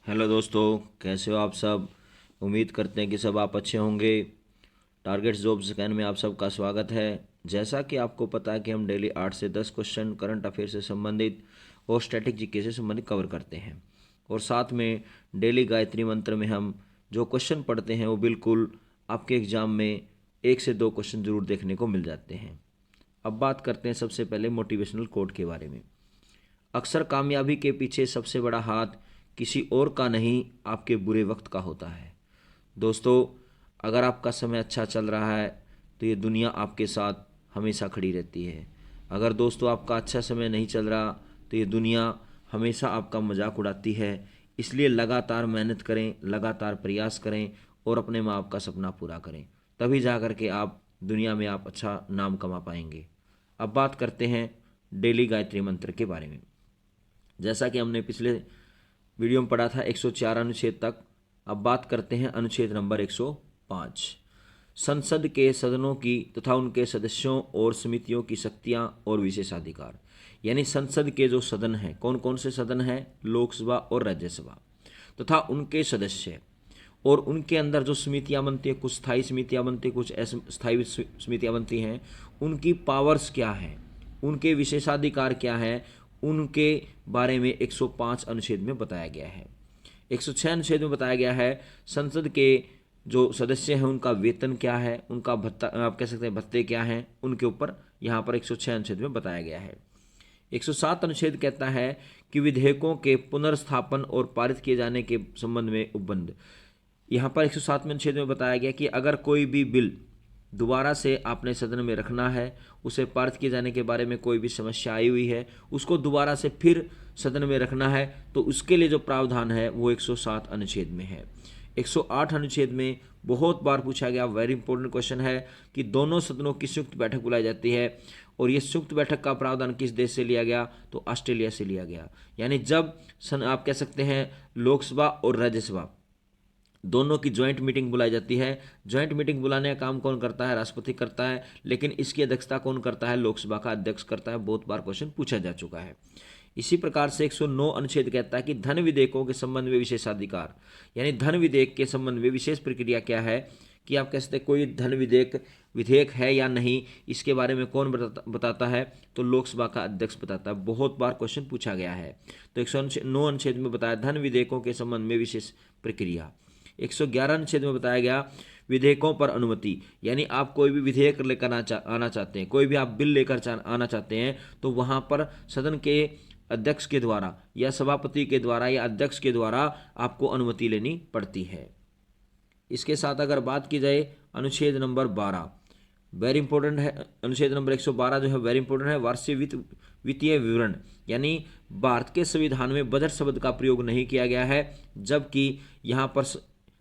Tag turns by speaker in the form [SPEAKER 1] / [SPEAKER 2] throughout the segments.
[SPEAKER 1] Hello दोस्तों, कैसे हो आप सब। उम्मीद करते हैं कि सब आप अच्छे होंगे। टारगेट्स जॉब स्कैन में आप सबका स्वागत है। जैसा कि आपको पता है कि हम डेली 8 से 10 क्वेश्चन करंट अफेयर से संबंधित और स्टैटिक जीके से संबंधित कवर करते हैं, और साथ में डेली गायत्री मंत्र में हम जो क्वेश्चन पढ़ते हैं वो बिल्कुल आपके एग्ज़ाम में 1 से 2 क्वेश्चन जरूर देखने को मिल जाते हैं। अब बात करते हैं सबसे पहले मोटिवेशनल कोट के बारे में। अक्सर कामयाबी के पीछे सबसे बड़ा हाथ किसी और का नहीं, आपके बुरे वक्त का होता है। दोस्तों, अगर आपका समय अच्छा चल रहा है तो ये दुनिया आपके साथ हमेशा खड़ी रहती है। अगर दोस्तों आपका अच्छा समय नहीं चल रहा तो ये दुनिया हमेशा आपका मजाक उड़ाती है। इसलिए लगातार मेहनत करें, लगातार प्रयास करें और अपने माँ बाप का सपना पूरा करें, तभी जा कर के आप दुनिया में आप अच्छा नाम कमा पाएंगे। अब बात करते हैं डेली गायत्री मंत्र के बारे में। जैसा कि हमने पिछले वीडियो में पढ़ा था 104 अनुच्छेद तक। अब बात करते हैं अनुच्छेद नंबर 105। संसद के सदनों की तथा उनके सदस्यों और समितियों की शक्तियां और विशेषाधिकार। यानी संसद के जो सदन हैं, कौन कौन से सदन हैं, लोकसभा और राज्यसभा, तथा उनके सदस्य और उनके अंदर जो समितियां बनती हैं, कुछ स्थायी समितियां बनती हैं, कुछ अस्थायी समितियां बनती हैं, उनकी पावर्स क्या हैं, उनके विशेषाधिकार क्या हैं, उनके बारे में 105 अनुच्छेद में बताया गया है। 106 अनुच्छेद में बताया गया है संसद के जो सदस्य हैं उनका वेतन क्या है, उनका भत्ता, आप कह सकते हैं भत्ते क्या हैं, उनके ऊपर यहाँ पर 106 अनुच्छेद में बताया गया है। 107 अनुच्छेद कहता है कि विधेयकों के पुनर्स्थापन और पारित किए जाने के संबंध में उपबंध। यहाँ पर 107वें अनुच्छेद में बताया गया कि अगर कोई भी बिल दोबारा से आपने सदन में रखना है, उसे पारित किए जाने के बारे में कोई भी समस्या आई हुई है, उसको दोबारा से फिर सदन में रखना है, तो उसके लिए जो प्रावधान है वो 107 अनुच्छेद में है। 108 अनुच्छेद में बहुत बार पूछा गया, वेरी इंपॉर्टेंट क्वेश्चन है, कि दोनों सदनों की संयुक्त बैठक बुलाई जाती है, और ये संयुक्त बैठक का प्रावधान किस देश से लिया गया, तो ऑस्ट्रेलिया से लिया गया। यानी जब आप कह सकते हैं लोकसभा और राज्यसभा दोनों की ज्वाइंट मीटिंग बुलाई जाती है। ज्वाइंट मीटिंग बुलाने का काम कौन करता है, राष्ट्रपति करता है, लेकिन इसकी अध्यक्षता कौन करता है, लोकसभा का अध्यक्ष करता है। बहुत बार क्वेश्चन पूछा जा चुका है। इसी प्रकार से 109 अनुच्छेद कहता है कि धन विधेयकों के संबंध में विशेषाधिकार। यानी धन विधेयक के संबंध में विशेष प्रक्रिया क्या है, कि आप कह सकते हैं कोई धन विधेयक है या नहीं, इसके बारे में कौन बताता है, तो लोकसभा का अध्यक्ष बताता है। बहुत बार क्वेश्चन पूछा गया है। तो 109 अनुच्छेद में बताया धन विधेयकों के संबंध में विशेष प्रक्रिया। 111 अनुच्छेद में बताया गया विधेयकों पर अनुमति। यानी आप कोई भी विधेयक लेकर आना चाहते हैं, कोई भी आप बिल लेकर आना चाहते हैं, तो वहाँ पर सदन के अध्यक्ष के द्वारा या सभापति के द्वारा या अध्यक्ष के द्वारा आपको अनुमति लेनी पड़ती है। इसके साथ अगर बात की जाए अनुच्छेद नंबर 12, वेरी इंपॉर्टेंट है। अनुच्छेद नंबर 112 जो है वेरी इंपॉर्टेंट है, वार्षिक वित्तीय विवरण। यानी भारत के संविधान में बजट शब्द का प्रयोग नहीं किया गया है, जबकि यहाँ पर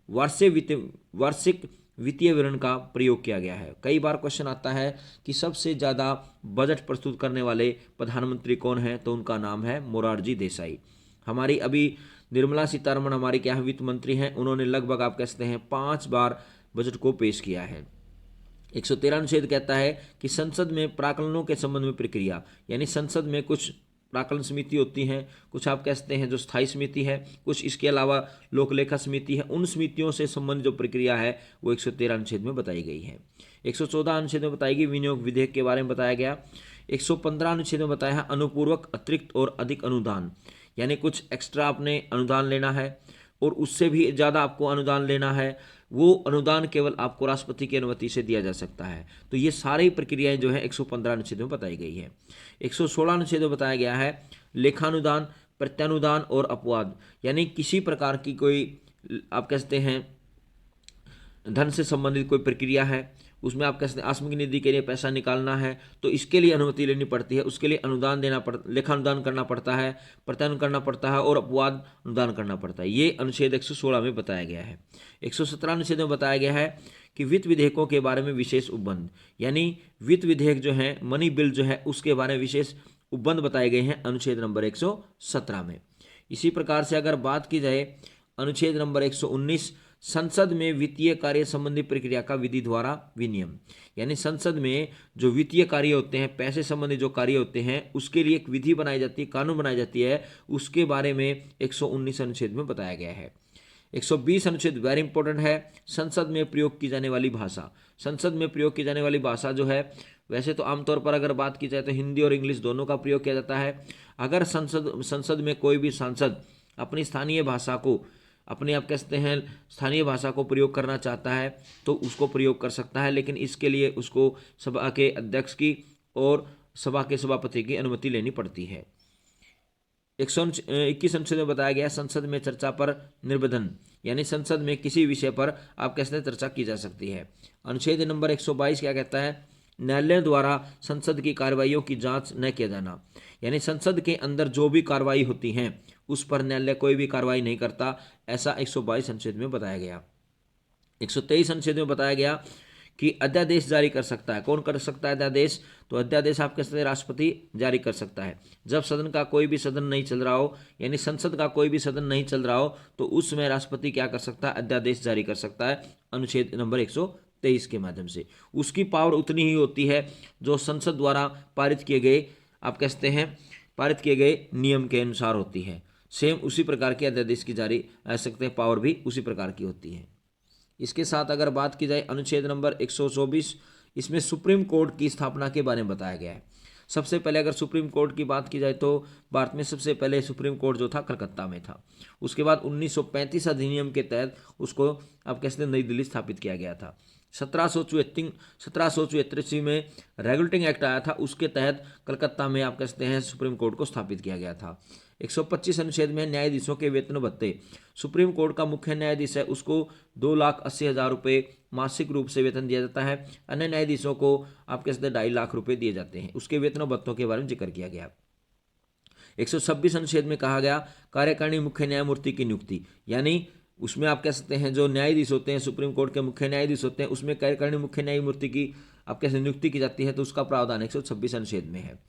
[SPEAKER 1] वार्षिक वित्तीय विवरण का प्रयोग किया गया है। कई बार क्वेश्चन आता है कि सबसे ज़्यादा बजट प्रस्तुत करने वाले प्रधानमंत्री कौन हैं, तो उनका नाम है मोरारजी देसाई। हमारी अभी निर्मला सीतारमण हमारी क्या वित्त मंत्री हैं, उन्होंने लगभग आप कह सकते हैं 5 बार बजट को पेश किया है। 113 अनुच्छेद कहता है कि संसद में प्राक्कलनों के संबंध में प्रक्रिया। यानी संसद में कुछ प्राक्कलन समिति होती हैं, कुछ आप कह सकते हैं जो स्थायी समिति है, कुछ इसके अलावा लोक लेखा समिति है, उन समितियों से संबंधित जो प्रक्रिया है वो 113 अनुच्छेद में बताई गई है। 114 अनुच्छेद में बताई गई विनियोग विधेयक के बारे में बताया गया। 115 अनुच्छेद में बताया है अनुपूर्वक अतिरिक्त और अधिक अनुदान। यानी कुछ एक्स्ट्रा आपने अनुदान लेना है और उससे भी ज़्यादा आपको अनुदान लेना है, वो अनुदान केवल आपको राष्ट्रपति की अनुमति से दिया जा सकता है। तो ये सारी प्रक्रियाएं जो है 115 अनुच्छेद में बताई गई है। 116 अनुच्छेद में बताया गया है लेखानुदान, प्रत्यानुदान और अपवाद। यानी किसी प्रकार की कोई आप कह सकते हैं धन से संबंधित कोई प्रक्रिया है, उसमें आप कह सकते हैं आस्मिक निधि के लिए पैसा निकालना है, तो इसके लिए अनुमति लेनी पड़ती है, उसके लिए अनुदान देना लेखानुदान करना पड़ता है, प्रत्यानुदान करना पड़ता है और अपवाद अनुदान करना पड़ता है। ये अनुच्छेद 116 में बताया गया है। 117 अनुच्छेद में बताया गया है कि वित्त विधेयकों के बारे में विशेष उपबंध। यानी वित्त विधेयक जो है, मनी बिल जो है, उसके बारे में विशेष उपबंध बताए गए हैं अनुच्छेद नंबर 117 में। इसी प्रकार से अगर बात की जाए अनुच्छेद नंबर 119 संसद में वित्तीय कार्य संबंधी प्रक्रिया का विधि द्वारा विनियम, यानी संसद में जो वित्तीय कार्य होते हैं, पैसे संबंधी जो कार्य होते हैं, उसके लिए एक विधि बनाई जाती है, कानून बनाई जाती है, उसके बारे में 119 अनुच्छेद में बताया गया है। 120 अनुच्छेद वेरी इंपॉर्टेंट है, संसद में प्रयोग की जाने वाली भाषा। संसद में प्रयोग की जाने वाली भाषा जो है, वैसे तो आमतौर पर अगर बात की जाए तो हिंदी और इंग्लिश दोनों का प्रयोग किया जाता है। अगर संसद में कोई भी सांसद अपनी स्थानीय भाषा को, अपने आप कहते हैं स्थानीय भाषा को प्रयोग करना चाहता है तो उसको प्रयोग कर सकता है, लेकिन इसके लिए उसको सभा के अध्यक्ष की और सभा के सभापति की अनुमति लेनी पड़ती है। 121 अनुच्छेद में बताया गया संसद में चर्चा पर निर्बंधन, यानी संसद में किसी विषय पर आप कैसे चर्चा की जा सकती है। अनुच्छेद नंबर 122 क्या कहता है, न्यायालय द्वारा संसद की कार्रवाइयों की जांच न किया जाना, यानी संसद के अंदर जो भी कार्रवाई होती हैं उस पर न्यायालय कोई भी कार्रवाई नहीं करता, ऐसा 122 अनुच्छेद में बताया गया। 123 अनुच्छेद में बताया गया कि अध्यादेश जारी कर सकता है। कौन कर सकता है अध्यादेश, तो अध्यादेश आप कह सकते हैं राष्ट्रपति जारी कर सकता है। जब सदन का कोई भी सदन नहीं चल रहा हो, यानी संसद का कोई भी सदन नहीं चल रहा हो, तो उस समय राष्ट्रपति क्या कर सकता है, अध्यादेश जारी कर सकता है, अनुच्छेद नंबर 123 के माध्यम से। उसकी पावर उतनी ही होती है जो संसद द्वारा पारित किए गए, आप कहते हैं पारित किए गए नियम के अनुसार होती है। सेम उसी प्रकार के अध्यादेश की जारी सकते हैं, पावर भी उसी प्रकार की होती है। इसके साथ अगर बात की जाए अनुच्छेद नंबर 124, इसमें सुप्रीम कोर्ट की स्थापना के बारे में बताया गया है। सबसे पहले अगर सुप्रीम कोर्ट की बात की जाए तो भारत में सबसे पहले सुप्रीम कोर्ट जो था कलकत्ता में था। उसके बाद 1935 अधिनियम के तहत उसको आप कहते हैं नई दिल्ली स्थापित किया गया था। 1774 में रेगुलेटिंग एक्ट आया था, उसके तहत कलकत्ता में आप कहते हैं सुप्रीम कोर्ट को स्थापित किया गया था। 125 अनुच्छेद में न्यायाधीशों के वेतन भत्ते, सुप्रीम कोर्ट का मुख्य न्यायाधीश है उसको 2,80,000 रुपये मासिक रूप से वेतन दिया जाता है। अन्य न्यायाधीशों को आप कह सकते हैं 2.5 लाख रुपये दिए जाते हैं। उसके वेतन भत्तों के बारे में जिक्र किया गया। 126 अनुच्छेद में कहा गया कार्यकारिणी मुख्य न्यायमूर्ति की नियुक्ति, यानी उसमें आप कह सकते हैं जो न्यायाधीश होते हैं, सुप्रीम कोर्ट के मुख्य न्यायाधीश होते हैं, उसमें कार्यकारिणी मुख्य न्यायमूर्ति की आप कैसे नियुक्ति की जाती है, तो उसका प्रावधान 126 अनुच्छेद में है।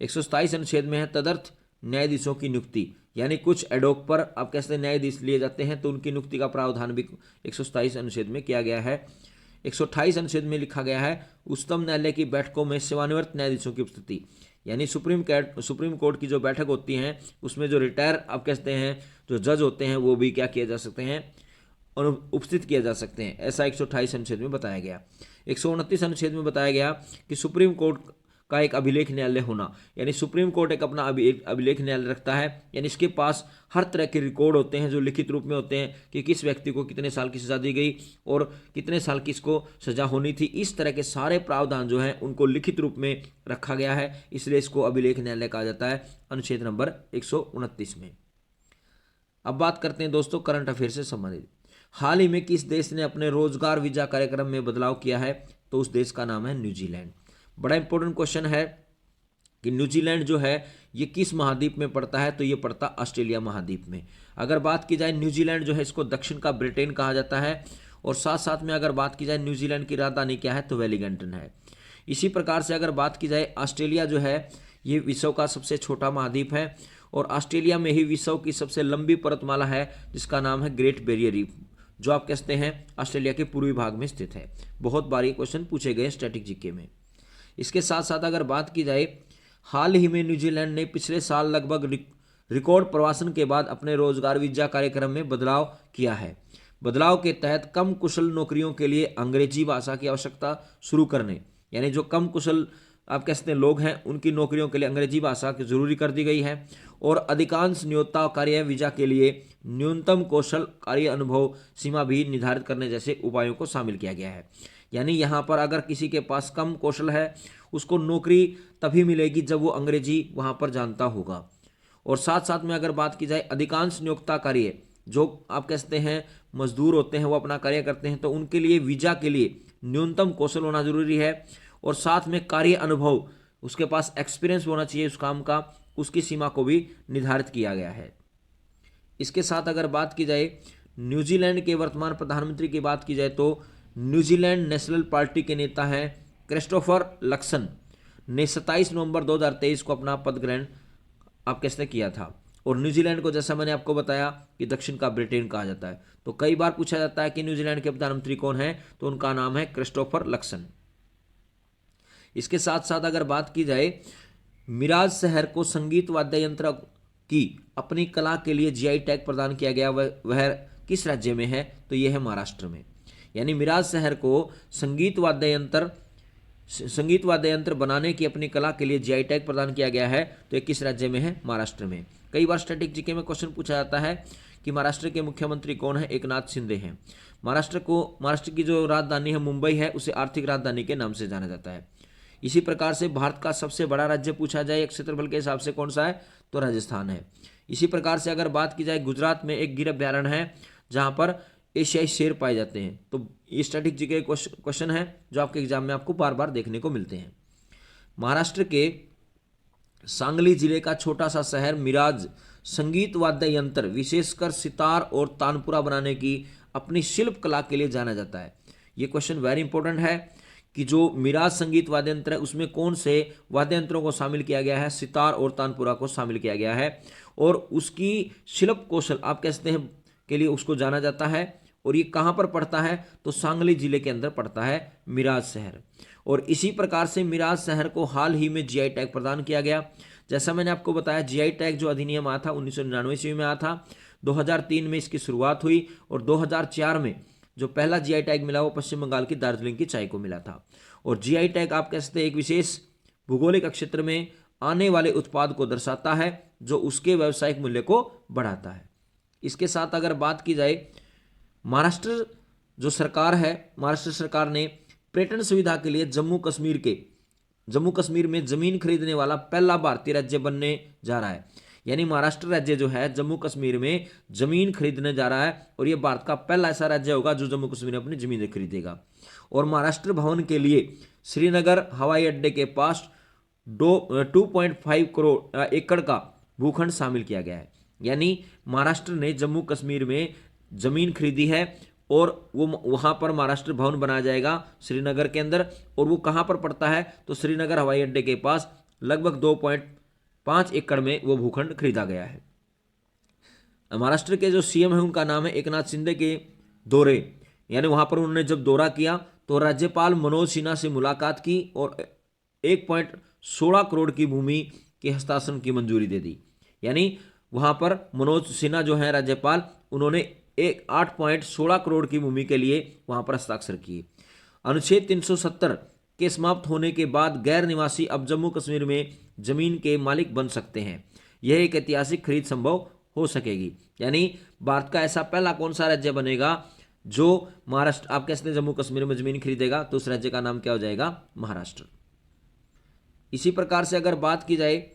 [SPEAKER 1] 127 अनुच्छेद में है तदर्थ न्यायाधीशों की नियुक्ति, यानी कुछ एडोक पर आप कैसे न्यायाधीश लिए जाते हैं तो उनकी नियुक्ति का प्रावधान भी 127 अनुच्छेद में किया गया है। 128 अनुच्छेद में लिखा गया है उच्चतम न्यायालय की बैठकों में सेवानिवृत्त न्यायाधीशों की उपस्थिति, यानी सुप्रीम कोर्ट की जो बैठक होती हैं उसमें जो रिटायर आप कहते हैं जो जज होते हैं वो भी क्या किया जा सकते हैं, उपस्थित किए जा सकते हैं, ऐसा 128 अनुच्छेद में बताया गया। 129 अनुच्छेद में बताया गया कि सुप्रीम कोर्ट का एक अभिलेख न्यायालय होना, यानी सुप्रीम कोर्ट एक अपना अभिलेख न्यायालय रखता है, यानी इसके पास हर तरह के रिकॉर्ड होते हैं जो लिखित रूप में होते हैं कि किस व्यक्ति को कितने साल की सजा दी गई और कितने साल की इसको सजा होनी थी। इस तरह के सारे प्रावधान जो हैं उनको लिखित रूप में रखा गया है, इसलिए इसको अभिलेख न्यायालय कहा जाता है अनुच्छेद नंबर 129 में। अब बात करते हैं दोस्तों करंट अफेयर से संबंधित। हाल ही में किस देश ने अपने रोजगार वीजा कार्यक्रम में बदलाव किया है, तो उस देश का नाम है न्यूजीलैंड। बड़ा इंपॉर्टेंट क्वेश्चन है कि न्यूजीलैंड जो है ये किस महाद्वीप में पड़ता है, तो ये पड़ता ऑस्ट्रेलिया महाद्वीप में। अगर बात की जाए न्यूजीलैंड जो है इसको दक्षिण का ब्रिटेन कहा जाता है, और साथ साथ में अगर बात की जाए न्यूजीलैंड की राजधानी क्या है, तो वेलिंगटन है। इसी प्रकार से अगर बात की जाए ऑस्ट्रेलिया जो है ये विश्व का सबसे छोटा महाद्वीप है, और ऑस्ट्रेलिया में ही विश्व की सबसे लंबी पर्वतमाला है जिसका नाम है ग्रेट बैरियर रीफ, जो आप कहते हैं ऑस्ट्रेलिया के पूर्वी भाग में स्थित है। बहुत बार ये क्वेश्चन पूछे गए स्टैटिक जीके में। इसके साथ साथ अगर बात की जाए हाल ही में न्यूजीलैंड ने पिछले साल लगभग रिकॉर्ड प्रवासन के बाद अपने रोजगार वीजा कार्यक्रम में बदलाव किया है। बदलाव के तहत कम कुशल नौकरियों के लिए अंग्रेजी भाषा की आवश्यकता शुरू करने, यानी जो कम कुशल आप कह सकते हैं लोग हैं उनकी नौकरियों के लिए अंग्रेजी भाषा की जरूरी कर दी गई है, और अधिकांश नियोक्ता कार्य वीजा के लिए न्यूनतम कौशल कार्य अनुभव सीमा भी निर्धारित करने जैसे उपायों को शामिल किया गया है। यानी यहाँ पर अगर किसी के पास कम कौशल है उसको नौकरी तभी मिलेगी जब वो अंग्रेजी वहाँ पर जानता होगा। और साथ साथ में अगर बात की जाए अधिकांश नियोक्ता कार्य जो आप कह सकते हैं मजदूर होते हैं वो अपना कार्य करते हैं, तो उनके लिए वीजा के लिए न्यूनतम कौशल होना जरूरी है, और साथ में कार्य अनुभव उसके पास एक्सपीरियंस होना चाहिए उस काम का, उसकी सीमा को भी निर्धारित किया गया है। इसके साथ अगर बात की जाए न्यूजीलैंड के वर्तमान प्रधानमंत्री की बात की जाए तो न्यूजीलैंड नेशनल पार्टी के नेता हैं क्रिस्टोफर लक्सन ने 27 नवंबर 2023 को अपना पद ग्रहण आप कैसे किया था, और न्यूजीलैंड को जैसा मैंने आपको बताया कि दक्षिण का ब्रिटेन कहा जाता है। तो कई बार पूछा जाता है कि न्यूजीलैंड के प्रधानमंत्री कौन है, तो उनका नाम है क्रिस्टोफर लक्सन। इसके साथ साथ अगर बात की जाए, मिराज शहर को संगीत वाद्य यंत्र की अपनी कला के लिए जीआई टैग प्रदान किया गया, वह किस राज्य में है, तो यह है महाराष्ट्र में। यानी मिराज शहर को संगीत वाद्य यंत्र बनाने की अपनी कला के लिए जीआई टैग प्रदान किया गया है, तो ये किस राज्य में है, महाराष्ट्र में। कई बार स्टैटिक जीके में क्वेश्चन पूछा जाता है कि महाराष्ट्र के मुख्यमंत्री कौन है, एकनाथ शिंदे हैं। महाराष्ट्र की जो राजधानी है मुंबई है, उसे आर्थिक राजधानी के नाम से जाना जाता है। इसी प्रकार से भारत का सबसे बड़ा राज्य पूछा जाए क्षेत्रफल के हिसाब से कौन सा है, तो राजस्थान है। इसी प्रकार से अगर बात की जाए, गुजरात में एक गिर अभ्यारण्य है जहां पर एशियाई शेर पाए जाते हैं। तो ये स्टैटिक जीके क्वेश्चन है जो आपके एग्जाम में आपको बार बार देखने को मिलते हैं। महाराष्ट्र के सांगली जिले का छोटा सा शहर मिराज संगीत वाद्य यंत्र विशेषकर सितार और तानपुरा बनाने की अपनी शिल्प कला के लिए जाना जाता है। ये क्वेश्चन वेरी इंपॉर्टेंट है कि जो मिराज संगीत वाद्य यंत्र है उसमें कौन से वाद्य यंत्रों को शामिल किया गया है, सितार और तानपुरा को शामिल किया गया है, और उसकी शिल्प कौशल आप कहते हैं के लिए उसको जाना जाता है। और ये कहाँ पर पड़ता है, तो सांगली जिले के अंदर पड़ता है मिराज शहर। और इसी प्रकार से मिराज शहर को हाल ही में जीआई टैग प्रदान किया गया। जैसा मैंने आपको बताया, जीआई टैग जो अधिनियम आया था 1999 ईस्वी में आया था, 2003 में इसकी शुरुआत हुई और 2004 में जो पहला जीआई टैग मिला वो पश्चिम बंगाल की दार्जिलिंग की चाय को मिला था। और जीआई टैग आप कह सकते हैं एक विशेष भौगोलिक क्षेत्र में आने वाले उत्पाद को दर्शाता है जो उसके व्यावसायिक मूल्य को बढ़ाता है। इसके साथ अगर बात की जाए, महाराष्ट्र जो सरकार है, महाराष्ट्र सरकार ने पर्यटन सुविधा के लिए जम्मू कश्मीर में जमीन खरीदने वाला पहला भारतीय राज्य बनने जा रहा है। यानी महाराष्ट्र राज्य जो है जम्मू कश्मीर में जमीन खरीदने जा रहा है और ये भारत का पहला ऐसा राज्य होगा जो जम्मू कश्मीर में अपनी जमीन खरीदेगा। और महाराष्ट्र भवन के लिए श्रीनगर हवाई अड्डे के पास 2.5 करोड़ एकड़ का भूखंड शामिल किया गया है। यानी महाराष्ट्र ने जम्मू कश्मीर में जमीन खरीदी है और वो वहाँ पर महाराष्ट्र भवन बनाया जाएगा श्रीनगर के अंदर। और वो कहाँ पर पड़ता है, तो श्रीनगर हवाई अड्डे के पास लगभग 2.5 एकड़ में वो भूखंड खरीदा गया है। महाराष्ट्र के जो सीएम है उनका नाम है एकनाथ शिंदे के दौरे, यानी वहाँ पर उन्होंने जब दौरा किया तो राज्यपाल मनोज सिन्हा से मुलाकात की और 1.16 करोड़ की भूमि के हस्तांतरण की मंजूरी दे दी। यानी वहाँ पर मनोज सिन्हा जो है राज्यपाल, उन्होंने 8.16 करोड़ की भूमि के लिए वहाँ पर हस्ताक्षर किए। अनुच्छेद 370 के समाप्त होने के बाद गैर निवासी अब जम्मू कश्मीर में जमीन के मालिक बन सकते हैं। यह एक ऐतिहासिक खरीद संभव हो सकेगी। यानी भारत का ऐसा पहला कौन सा राज्य बनेगा जो महाराष्ट्र आप कहते हैं जम्मू कश्मीर में जमीन खरीदेगा, तो उस राज्य का नाम क्या हो जाएगा, महाराष्ट्र। इसी प्रकार से अगर बात की जाए,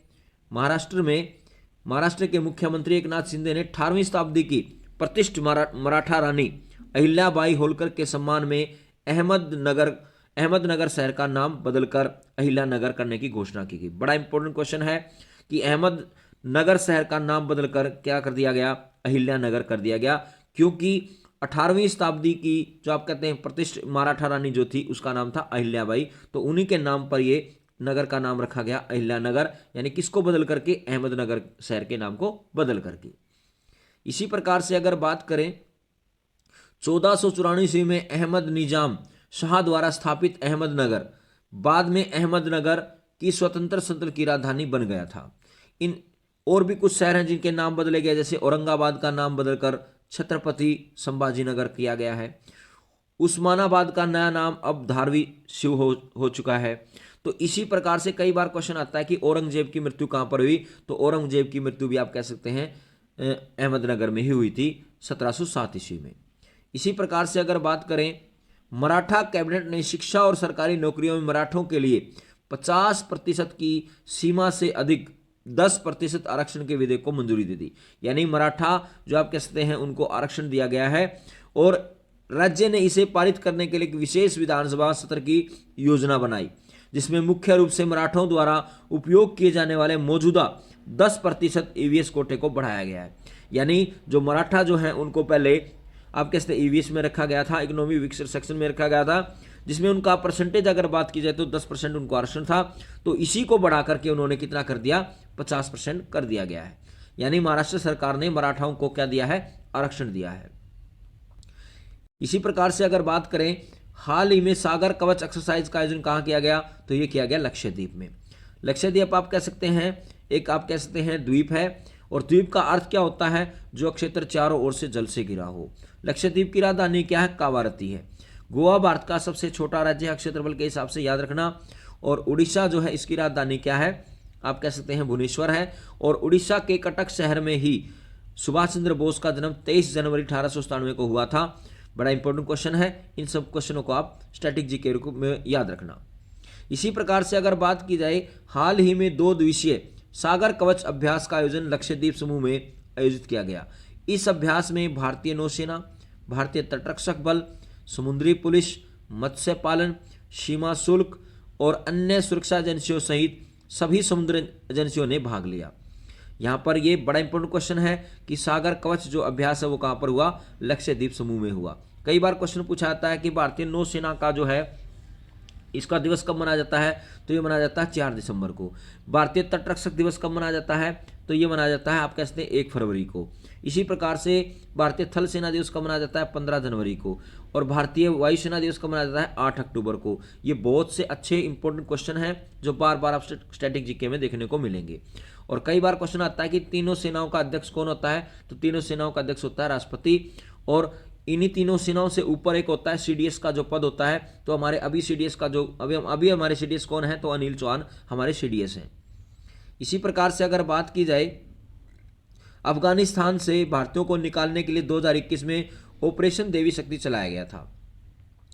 [SPEAKER 1] महाराष्ट्र के मुख्यमंत्री एकनाथ शिंदे ने 18वीं शताब्दी की प्रतिष्ठित मराठा रानी अहिल्याबाई होलकर के सम्मान में अहमदनगर शहर का नाम बदलकर अहिल्यानगर करने की घोषणा की गई। बड़ा इंपॉर्टेंट क्वेश्चन है कि अहमदनगर शहर का नाम बदलकर क्या कर दिया गया, अहिल्यानगर कर दिया गया, क्योंकि 18वीं शताब्दी की जो आप कहते हैं प्रतिष्ठित मराठा रानी जो थी उसका नाम था अहिल्याबाई, तो उन्हीं के नाम पर ये नगर का नाम रखा गया अहिल्यानगर। यानी किसको बदल करके, अहमदनगर शहर के नाम को बदल करके। इसी प्रकार से अगर बात करें, 1494 ईस्वी में अहमद निजाम शाह द्वारा स्थापित अहमदनगर बाद में अहमदनगर की स्वतंत्र संतल की राजधानी बन गया था। इन और भी कुछ शहर हैं जिनके नाम बदले गए, जैसे औरंगाबाद का नाम बदलकर छत्रपति संभाजीनगर किया गया है। उस्मानाबाद का नया नाम अब धारवी शिव हो चुका है। तो इसी प्रकार से कई बार क्वेश्चन आता है कि औरंगजेब की मृत्यु कहाँ पर हुई, तो औरंगजेब की मृत्यु भी आप कह सकते हैं अहमदनगर में ही हुई थी 1707 ईस्वी में। इसी प्रकार से अगर बात करें, मराठा कैबिनेट ने शिक्षा और सरकारी नौकरियों में मराठों के लिए 50% की सीमा से अधिक 10% आरक्षण के विधेयक को मंजूरी दे दी। यानी मराठा जो आप कह सकते हैं उनको आरक्षण दिया गया है और राज्य ने इसे पारित करने के लिए एक विशेष विधानसभा सत्र की योजना बनाई, जिसमें मुख्य रूप से मराठों द्वारा उपयोग किए जाने वाले मौजूदा 10% ईवीएस कोटे को बढ़ाया गया है। यानी जो मराठा जो हैं उनको पहले आप कह सकते ईवीएस में रखा गया था, इकोनॉमी वीकर सेक्शन में रखा गया था, जिसमें उनका परसेंटेज अगर बात की जाए तो 10% उनको आरक्षण था। तो इसी को बढ़ा करके उन्होंने कितना कर दिया, 50% कर दिया गया है। यानी महाराष्ट्र सरकार ने मराठाओं को क्या दिया है, आरक्षण दिया है। इसी प्रकार से अगर बात करें हाल ही में सागर कवच एक्सरसाइज का आयोजन कहाँ किया गया, तो ये किया गया लक्षद्वीप में। लक्षद्वीप आप कह सकते हैं एक आप कह सकते हैं द्वीप है, और द्वीप का अर्थ क्या होता है, जो क्षेत्र चारों ओर से जल से घिरा हो। लक्षद्वीप की राजधानी क्या है, कावारती है। गोवा भारत का सबसे छोटा राज्य है क्षेत्रफल के हिसाब से, याद रखना। और उड़ीसा जो है इसकी राजधानी क्या है, आप कह सकते हैं भुवनेश्वर है। और उड़ीसा के कटक शहर में ही सुभाष चंद्र बोस का जन्म 23 जनवरी 1897 को हुआ था। बड़ा इंपॉर्टेंट क्वेश्चन है, इन सब क्वेश्चनों को आप स्टैटिक जी के रूप में याद रखना। इसी प्रकार से अगर बात की जाए, हाल ही में 2 दिवसीय सागर कवच अभ्यास का आयोजन लक्षद्वीप समूह में आयोजित किया गया। इस अभ्यास में भारतीय नौसेना, भारतीय तटरक्षक बल, समुद्री पुलिस, मत्स्य पालन, सीमा शुल्क और अन्य सुरक्षा एजेंसियों सहित सभी समुद्र एजेंसियों ने भाग लिया। यहाँ पर ये बड़ा इंपॉर्टेंट क्वेश्चन है कि सागर कवच जो अभ्यास है वो कहाँ पर हुआ, लक्षद्वीप समूह में हुआ। कई बार क्वेश्चन पूछा जाता है कि भारतीय नौसेना का जो है इसका दिवस कब मनाया जाता है, तो ये मनाया जाता है 4 दिसंबर को। भारतीय तटरक्षक दिवस कब मनाया जाता है, तो ये मनाया जाता है आप कह सकते हैं 1 फरवरी को। इसी प्रकार से भारतीय थल सेना दिवस कब मनाया जाता है, 15 जनवरी को। और भारतीय वायुसेना दिवस कब मनाया जाता है, 8 अक्टूबर को। ये बहुत से अच्छे इंपॉर्टेंट क्वेश्चन हैं जो बार बार आप स्टैटिक जीके में देखने को मिलेंगे। और कई बार क्वेश्चन आता है कि तीनों सेनाओं का अध्यक्ष कौन होता है, तो तीनों सेनाओं का अध्यक्ष होता है राष्ट्रपति। और इन्हीं तीनों सेनाओं से ऊपर एक होता है सीडीएस का जो पद होता है, तो हमारे अभी सीडीएस का जो अभी हमारे सीडीएस कौन है, तो अनिल चौहान हमारे सीडीएस हैं। इसी प्रकार से अगर बात की जाए, अफगानिस्तान से भारतीयों को निकालने के लिए 2021 में ऑपरेशन देवी शक्ति चलाया गया था।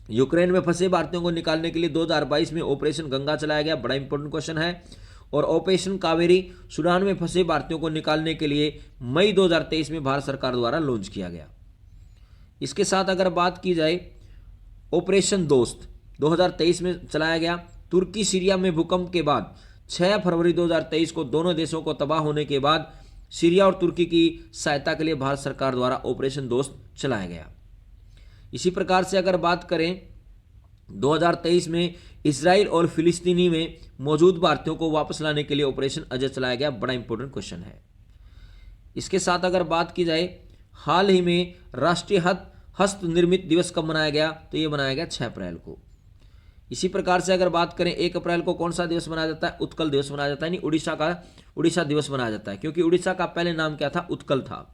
[SPEAKER 1] यूक्रेन में फंसे भारतीयों को निकालने के लिए 2022 में ऑपरेशन गंगा चलाया गया, बड़ा इंपॉर्टेंट क्वेश्चन है। और ऑपरेशन कावेरी सूडान में फंसे भारतीयों को निकालने के लिए मई 2023 में भारत सरकार द्वारा लॉन्च किया गया। इसके साथ अगर बात की जाए, ऑपरेशन दोस्त 2023 में चलाया गया। तुर्की सीरिया में भूकंप के बाद 6 फरवरी 2023 को दोनों देशों को तबाह होने के बाद सीरिया और तुर्की की सहायता के लिए भारत सरकार द्वारा ऑपरेशन दोस्त चलाया गया। इसी प्रकार से अगर बात करें, 2023 में इजराइल और फिलिस्तीनी में मौजूद भारतीयों को वापस लाने के लिए ऑपरेशन अजय चलाया गया, बड़ा इंपॉर्टेंट क्वेश्चन है। इसके साथ अगर बात की जाए, हाल ही में राष्ट्रीय हस्त निर्मित दिवस कब मनाया गया, तो ये मनाया गया 6 अप्रैल को। इसी प्रकार से अगर बात करें, 1 अप्रैल को कौन सा दिवस मनाया जाता है, उत्कल दिवस मनाया जाता है, यानी उड़ीसा दिवस मनाया जाता है, क्योंकि उड़ीसा का पहले नाम क्या था, उत्कल था।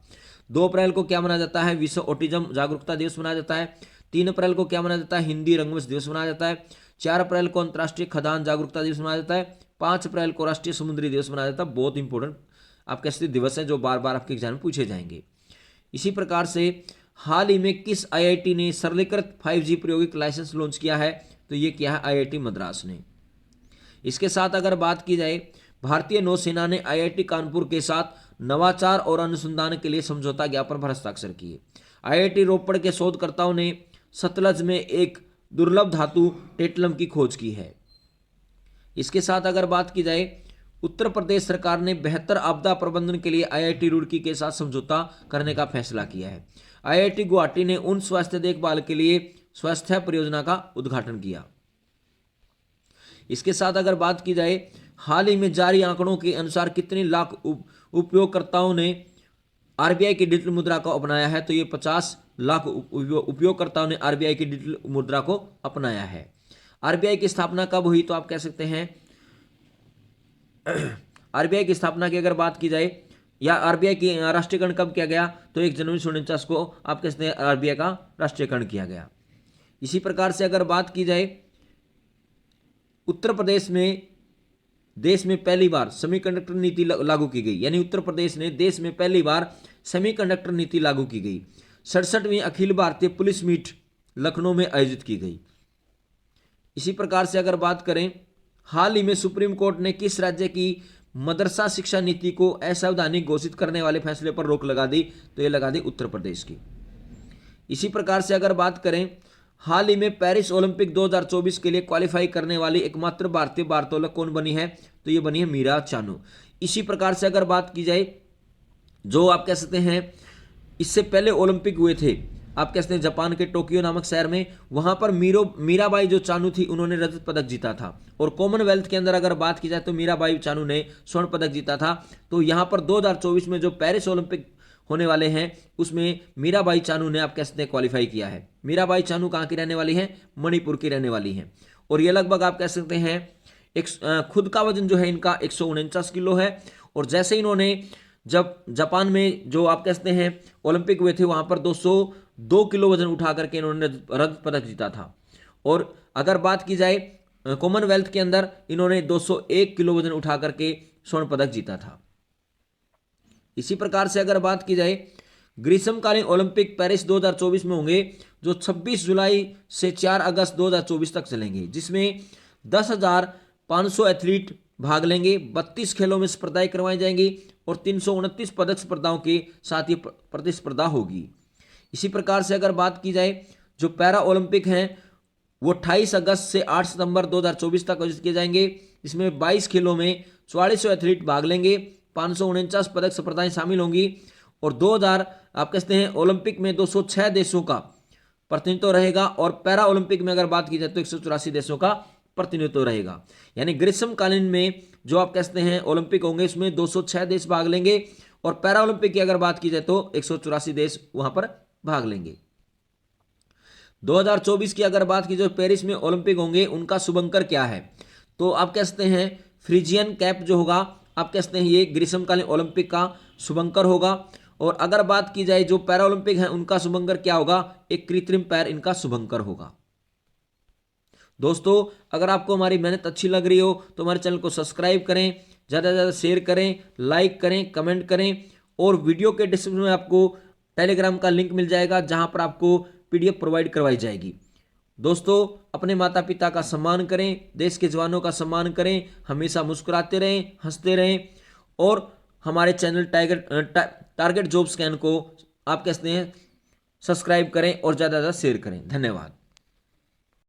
[SPEAKER 1] 2 अप्रैल को क्या मनाया जाता है, विश्व ऑटिज्म जागरूकता दिवस मनाया जाता है। 3 अप्रैल को क्या मनाया जाता है, हिंदी रंगमंच दिवस मनाया जाता है। 4 अप्रैल को अंतर्राष्ट्रीय खदान जागरूकता दिवस मनाया जाता है। 5 अप्रैल को राष्ट्रीय समुद्री दिवस मनाया जाता है। बहुत इंपॉर्टेंट आप कैसे दिवस हैं जो बार बार आपके एग्जाम में पूछे जाएंगे। इसी प्रकार से हाल ही में किस आईआईटी ने सरलीकृत 5G प्रायोगिक लाइसेंस लॉन्च किया है, तो ये किया है आईआईटी मद्रास ने। इसके साथ अगर बात की जाए, भारतीय नौसेना ने आईआईटी कानपुर के साथ नवाचार और अनुसंधान के लिए समझौता ज्ञापन पर हस्ताक्षर किए। आईआईटी रोपड़ के शोधकर्ताओं ने सतलज में एक दुर्लभ धातु टेटलम की खोज की है। इसके साथ अगर बात की जाए, उत्तर प्रदेश सरकार ने बेहतर आपदा प्रबंधन के लिए आईआईटी रुड़की के साथ समझौता करने का फैसला किया है। आईआईटी गुवाहाटी ने उन स्वास्थ्य देखभाल के लिए स्वास्थ्य परियोजना का उद्घाटन किया। इसके साथ अगर बात की जाए, हाल ही में जारी आंकड़ों के अनुसार कितने लाख उपयोगकर्ताओं ने आरबीआई की डिजिटल मुद्रा को अपनाया है, तो ये 50 लाख उपयोगकर्ताओं ने आरबीआई की डिजिटल मुद्रा को अपनाया है। आरबीआई की स्थापना कब हुई, तो आप कह सकते हैं आरबीआई की स्थापना की अगर बात की जाए, या आरबीआई की राष्ट्रीयकरण कब किया गया, तो 1 जनवरी 1949 को आप कह सकते हैं आरबीआई का राष्ट्रीयकरण किया गया। इसी प्रकार से अगर बात की जाए, उत्तर प्रदेश में देश में पहली बार सेमीकंडक्टर नीति लागू की गई, यानी उत्तर प्रदेश ने देश में पहली बार सेमीकंडक्टर नीति लागू की गई। 67वीं अखिल भारतीय पुलिस मीट लखनऊ में आयोजित की गई। इसी प्रकार से अगर बात करें, हाल ही में सुप्रीम कोर्ट ने किस राज्य की मदरसा शिक्षा नीति को असंवैधानिक घोषित करने वाले फैसले पर रोक लगा दी, तो ये लगा दी उत्तर प्रदेश की। इसी प्रकार से अगर बात करें, हाल ही में पेरिस ओलंपिक 2024 के लिए क्वालिफाई करने वाली एकमात्र भारतीय भारोत्तोलक कौन बनी है, तो ये बनी है मीरा चानू। इसी प्रकार से अगर बात की जाए, जो आप कह सकते हैं इससे पहले ओलंपिक हुए थे आप कह सकते हैं जापान के टोक्यो नामक शहर में, वहां पर मीराबाई जो चानू थी उन्होंने रजत पदक जीता था। और कॉमनवेल्थ के अंदर अगर बात की जाए तो मीराबाई चानू ने स्वर्ण पदक जीता था। तो यहां पर 2024 में जो पेरिस ओलंपिक होने वाले हैं उसमें मीराबाई चानू ने आप कह सकते हैं क्वालिफाई किया है। मीराबाई चानू कहाँ की रहने वाली है? मणिपुर की रहने वाली है। और ये लगभग आप कह सकते हैं एक खुद का वजन जो है इनका 149 किलो है। और जैसे इन्होंने जब जापान में जो आप कह सकते हैं ओलंपिक हुए थे वहां पर 202 किलो वजन उठा करके इन्होंने रजत पदक जीता था। और अगर बात की जाए कॉमनवेल्थ के अंदर इन्होंने 201 किलो वजन उठा करके स्वर्ण पदक जीता था। इसी प्रकार से अगर बात की जाए ग्रीष्मकालीन ओलंपिक पेरिस 2024 में होंगे जो 26 जुलाई से 4 अगस्त 2024 तक चलेंगे, जिसमें 10,500 एथलीट भाग लेंगे। 32 खेलों में स्पर्धाएं करवाई जाएंगी और 329 पदक स्पर्धाओं के साथ ये प्रतिस्पर्धा होगी। इसी प्रकार से अगर बात की जाए जो पैरा ओलंपिक हैं वो 28 अगस्त से 8 सितंबर 2024 तक आयोजित किए जाएंगे। इसमें 22 खेलों में 4400 एथलीट भाग लेंगे, 549 पदक स्पर्धाएं शामिल होंगी और 2000 आप कहते हैं ओलंपिक में 206 देशों का प्रतिनिधित्व रहेगा। और पैरा ओलंपिक में अगर बात की जाए तो 184 देशों का प्रतिनिधित्व रहेगा। यानी ग्रीष्मकालीन में जो आप कहते हैं ओलंपिक होंगे इसमें 206 देश भाग लेंगे और पैरा ओलंपिक की अगर बात की जाए तो 184 देश वहां पर भाग लेंगे। 2024 की अगर बात की जाए पेरिस में ओलंपिक होंगे उनका शुभंकर क्या है? तो आप कह सकते हैं फ्रिजियन कैप जो होगा आप कह सकते हैं ये ग्रीष्मकालीन ओलंपिक का शुभंकर होगा। और अगर बात की जाए जो पैरा ओलंपिक है उनका शुभंकर क्या होगा? एक कृत्रिम पैर इनका शुभंकर होगा। दोस्तों अगर आपको हमारी मेहनत अच्छी लग रही हो तो हमारे चैनल को सब्सक्राइब करें, ज़्यादा से ज़्यादा शेयर करें, लाइक करें, कमेंट करें। और वीडियो के डिस्क्रिप्शन में आपको टेलीग्राम का लिंक मिल जाएगा जहां पर आपको PDF प्रोवाइड करवाई जाएगी। दोस्तों अपने माता पिता का सम्मान करें, देश के जवानों का सम्मान करें, हमेशा मुस्कुराते रहें, हंसते रहें और हमारे चैनल टारगेट जॉब स्कैन को आप कहते हैं सब्सक्राइब करें और ज़्यादा से ज़्यादा शेयर करें। धन्यवाद।